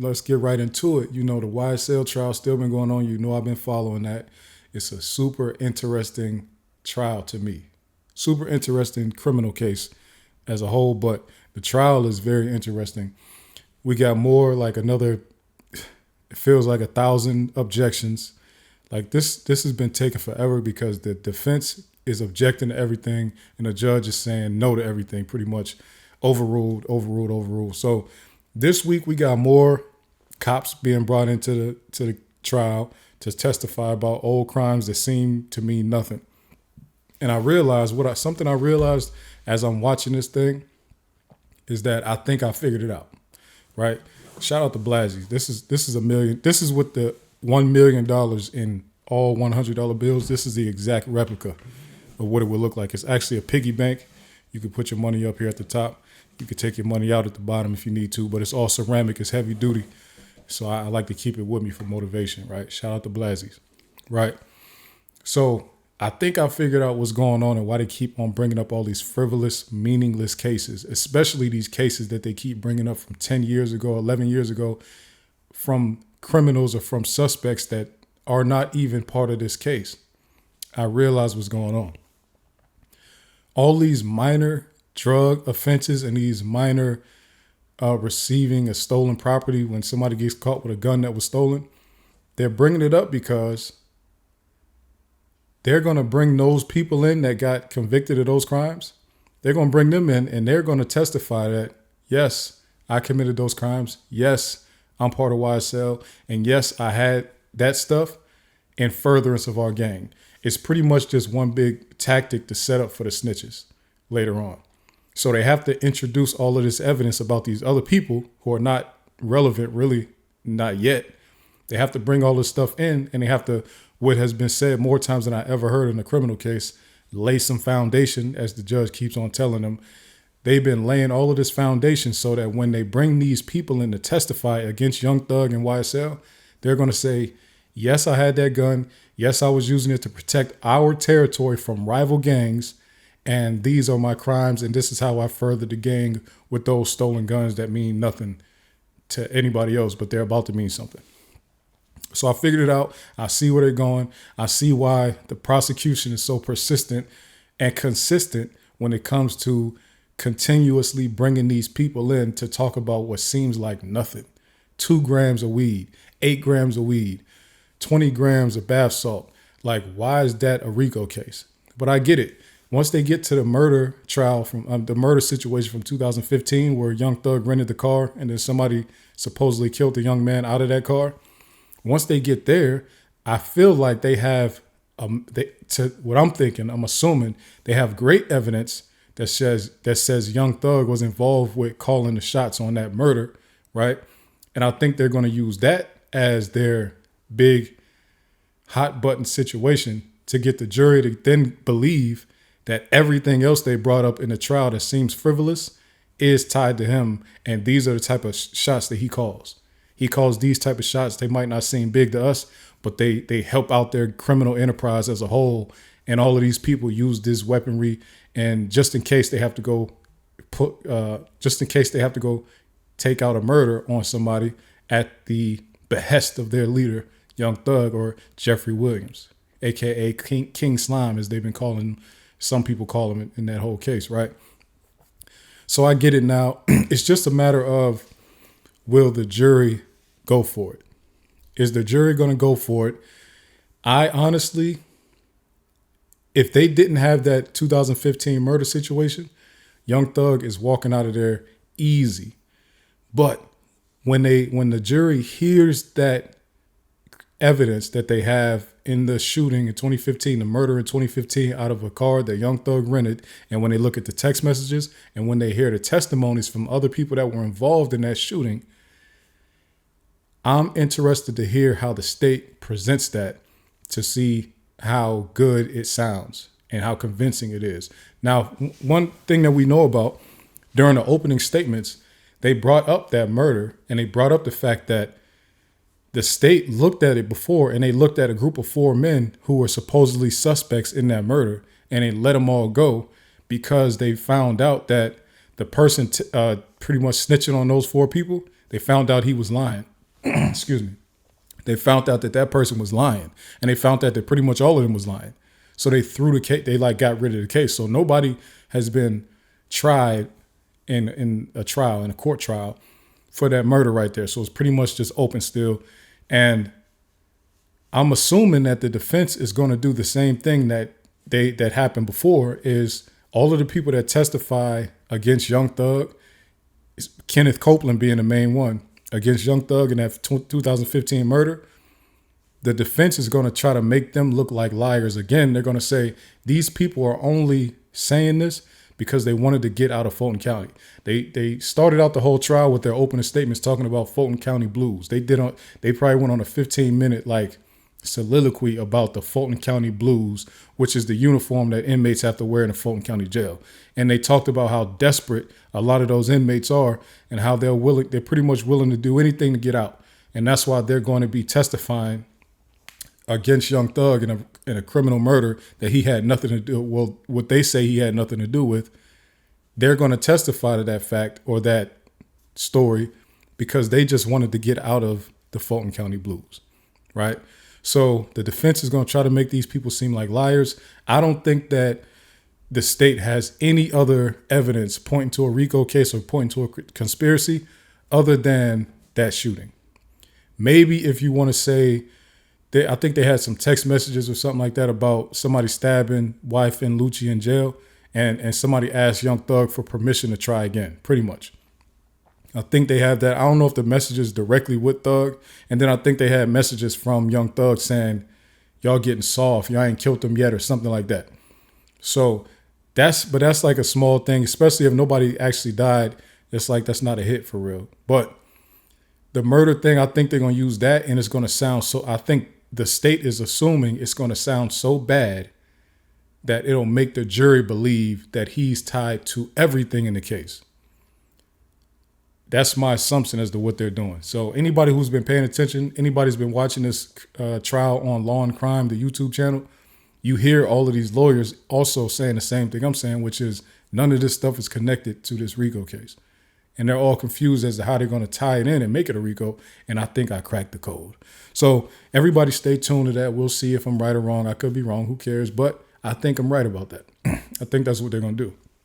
let's get right into it. You know, the YSL trial still been going on. You know, I've been following that. It's a super interesting trial to me. Super interesting criminal case as a whole, but the trial is very interesting. We got more like another, it feels like 1,000 objections. Like this has been taking forever because the defense is objecting to everything and the judge is saying no to everything, pretty much overruled. So this week we got more cops being brought into the trial to testify about old crimes that seem to mean nothing. And I realized something I realized as I'm watching this thing is that I think I figured it out. Right? Shout out to Blasey. This is $1 million. This is with the $1 million in all $100 bills. This is the exact replica of what it would look like. It's actually a piggy bank. You can put your money up here at the top. You can take your money out at the bottom if you need to, but it's all ceramic. It's heavy duty. So I like to keep it with me for motivation, right? Shout out to Blasey's, right? So I think I figured out what's going on and why they keep on bringing up all these frivolous, meaningless cases, especially these cases that they keep bringing up from 10 years ago, 11 years ago, from criminals or from suspects that are not even part of this case. I realized what's going on. All these minor drug offenses and these minor receiving a stolen property when somebody gets caught with a gun that was stolen, they're bringing it up because they're going to bring those people in that got convicted of those crimes. They're going to bring them in and they're going to testify that, yes, I committed those crimes. Yes, I'm part of YSL. And yes, I had that stuff in furtherance of our gang. It's pretty much just one big tactic to set up for the snitches later on. So they have to introduce all of this evidence about these other people who are not relevant, really, not yet. They have to bring all this stuff in and they have to, what has been said more times than I ever heard in a criminal case, lay some foundation, as the judge keeps on telling them. They've been laying all of this foundation so that when they bring these people in to testify against Young Thug and YSL, they're going to say, yes, I had that gun. Yes, I was using it to protect our territory from rival gangs. And these are my crimes. And this is how I furthered the gang with those stolen guns that mean nothing to anybody else, but they're about to mean something. So I figured it out. I see where they're going. I see why the prosecution is so persistent and consistent when it comes to continuously bringing these people in to talk about what seems like nothing. 2 grams of weed, 8 grams of weed, 20 grams of bath salt. Like, why is that a RICO case? But I get it. Once they get to the murder trial from the murder situation from 2015, where Young Thug rented the car and then somebody supposedly killed the young man out of that car. Once they get there, I feel like they have, what I'm thinking, I'm assuming they have great evidence that says Young Thug was involved with calling the shots on that murder, right? And I think they're going to use that as their big hot button situation to get the jury to then believe that everything else they brought up in the trial that seems frivolous is tied to him. And these are the type of shots that he calls. He calls these type of shots. They might not seem big to us, but they help out their criminal enterprise as a whole. And all of these people use this weaponry. And just in case they have to go take out a murder on somebody at the behest of their leader, Young Thug or Jeffrey Williams, aka King Slime, as they've been calling him. Some people call him in that whole case, right? So I get it now. It's just a matter of, will the jury go for it? Is the jury going to go for it? I honestly, if they didn't have that 2015 murder situation, Young Thug is walking out of there easy. But when the jury hears that evidence that they have in the shooting in 2015, the murder in 2015 out of a car that Young Thug rented, and when they look at the text messages and when they hear the testimonies from other people that were involved in that shooting, I'm interested to hear how the state presents that to see how good it sounds and how convincing it is. Now, one thing that we know about during the opening statements, they brought up that murder and they brought up the fact that the state looked at it before and they looked at a group of 4 men who were supposedly suspects in that murder and they let them all go because they found out that the person pretty much snitching on those 4 people, they found out he was lying excuse me, they found out that that person was lying, and they found out that pretty much all of them was lying. So they threw the case. They like got rid of the case. So nobody has been tried in a court trial for that murder right there. So it's pretty much just open still. And I'm assuming that the defense is going to do the same thing that happened before. Is all of the people that testify against Young Thug, Kenneth Copeland being the main one, against Young Thug in that 2015 murder, the defense is going to try to make them look like liars again. They're going to say these people are only saying this because they wanted to get out of Fulton County. They started out the whole trial with their opening statements talking about Fulton County blues. They probably went on a 15-minute like soliloquy about the Fulton County blues, which is the uniform that inmates have to wear in the Fulton County jail. And they talked about how desperate a lot of those inmates are and how they're pretty much willing to do anything to get out. And that's why they're going to be testifying against Young Thug in a criminal murder that he had nothing to do. Well, what they say he had nothing to do with, they're going to testify to that fact or that story because they just wanted to get out of the Fulton County blues, right? So the defense is going to try to make these people seem like liars. I don't think that the state has any other evidence pointing to a RICO case or pointing to a conspiracy other than that shooting. Maybe if you want to say, I think they had some text messages or something like that about somebody stabbing wife and Lucci in jail, and somebody asked Young Thug for permission to try again, pretty much. I think they have that. I don't know if the message is directly with Thug, and then I think they had messages from Young Thug saying, y'all getting soft, y'all ain't killed them yet or something like that. So that's like a small thing, especially if nobody actually died. It's like that's not a hit for real. But the murder thing, I think they're going to use that, and it's going to sound so, I think the state is assuming it's going to sound so bad that it'll make the jury believe that he's tied to everything in the case. That's my assumption as to what they're doing. So anybody who's been paying attention, anybody's been watching this trial on Law and Crime, the YouTube channel, you hear all of these lawyers also saying the same thing I'm saying, which is none of this stuff is connected to this RICO case. And they're all confused as to how they're going to tie it in and make it a RICO. And I think I cracked the code. So everybody stay tuned to that. We'll see if I'm right or wrong. I could be wrong. Who cares? But I think I'm right about that. I think that's what they're going to do.